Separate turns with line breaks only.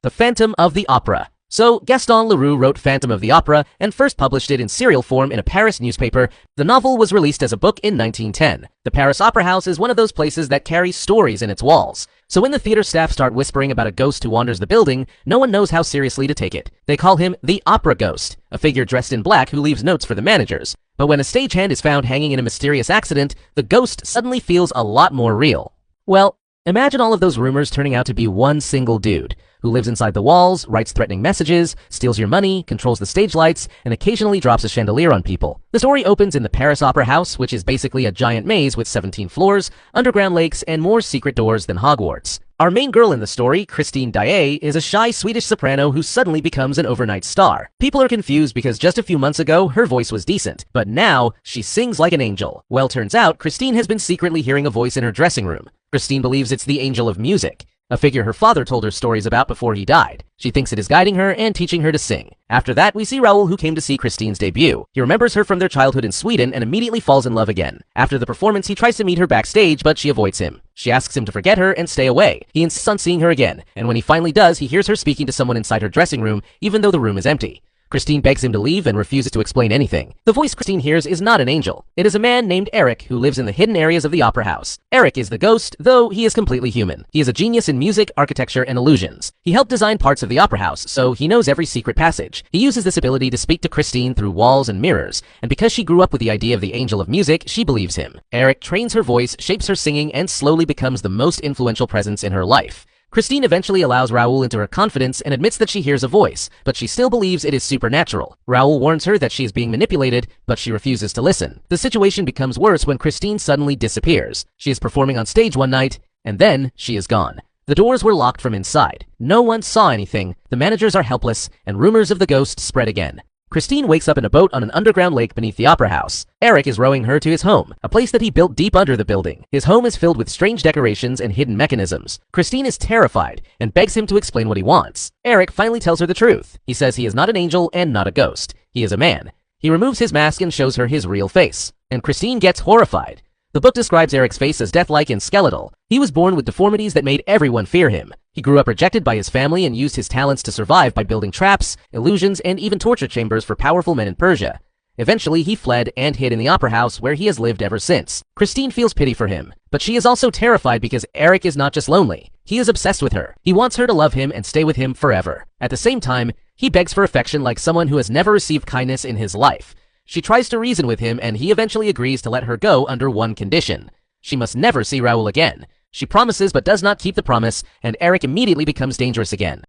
The Phantom of the Opera. So, Gaston Leroux wrote Phantom of the Opera and first published it in serial form in a Paris newspaper. The novel was released as a book in 1910. The Paris Opera House is one of those places that carries stories in its walls. So when the theater staff start whispering about a ghost who wanders the building, no one knows how seriously to take it. They call him the Opera Ghost, a figure dressed in black who leaves notes for the managers. But when a stagehand is found hanging in a mysterious accident, the ghost suddenly feels a lot more real. Well, imagine all of those rumors turning out to be one single dude who lives inside the walls, writes threatening messages, steals your money, controls the stage lights, and occasionally drops a chandelier on people. The story opens in the Paris Opera House, which is basically a giant maze with 17 floors, underground lakes, and more secret doors than Hogwarts. Our main girl in the story, Christine Daae, is a shy Swedish soprano who suddenly becomes an overnight star. People are confused because just a few months ago, her voice was decent, but now she sings like an angel. Well, turns out, Christine has been secretly hearing a voice in her dressing room. Christine believes it's the Angel of Music, a figure her father told her stories about before he died. She thinks it is guiding her and teaching her to sing. After that, we see Raoul, who came to see Christine's debut. He remembers her from their childhood in Sweden and immediately falls in love again. After the performance, he tries to meet her backstage, but she avoids him. She asks him to forget her and stay away. He insists on seeing her again, and when he finally does, he hears her speaking to someone inside her dressing room, even though the room is empty. Christine begs him to leave and refuses to explain anything. The voice Christine hears is not an angel. It is a man named Eric who lives in the hidden areas of the opera house. Eric is the ghost, though he is completely human. He is a genius in music, architecture, and illusions. He helped design parts of the opera house, so he knows every secret passage. He uses this ability to speak to Christine through walls and mirrors, and because she grew up with the idea of the Angel of Music, she believes him. Eric trains her voice, shapes her singing, and slowly becomes the most influential presence in her life. Christine eventually allows Raoul into her confidence and admits that she hears a voice, but she still believes it is supernatural. Raoul warns her that she is being manipulated, but she refuses to listen. The situation becomes worse when Christine suddenly disappears. She is performing on stage one night, and then she is gone. The doors were locked from inside. No one saw anything, the managers are helpless, and rumors of the ghost spread again. Christine wakes up in a boat on an underground lake beneath the opera house. Eric is rowing her to his home, a place that he built deep under the building. His home is filled with strange decorations and hidden mechanisms. Christine is terrified and begs him to explain what he wants. Eric finally tells her the truth. He says he is not an angel and not a ghost. He is a man. He removes his mask and shows her his real face. And Christine gets horrified. The book describes Eric's face as death-like and skeletal. He was born with deformities that made everyone fear him. He grew up rejected by his family and used his talents to survive by building traps, illusions, and even torture chambers for powerful men in Persia. Eventually, he fled and hid in the opera house where he has lived ever since. Christine feels pity for him, but she is also terrified because Eric is not just lonely. He is obsessed with her. He wants her to love him and stay with him forever. At the same time, he begs for affection like someone who has never received kindness in his life. She tries to reason with him, and he eventually agrees to let her go under one condition. She must never see Raoul again. She promises but does not keep the promise, and Eric immediately becomes dangerous again.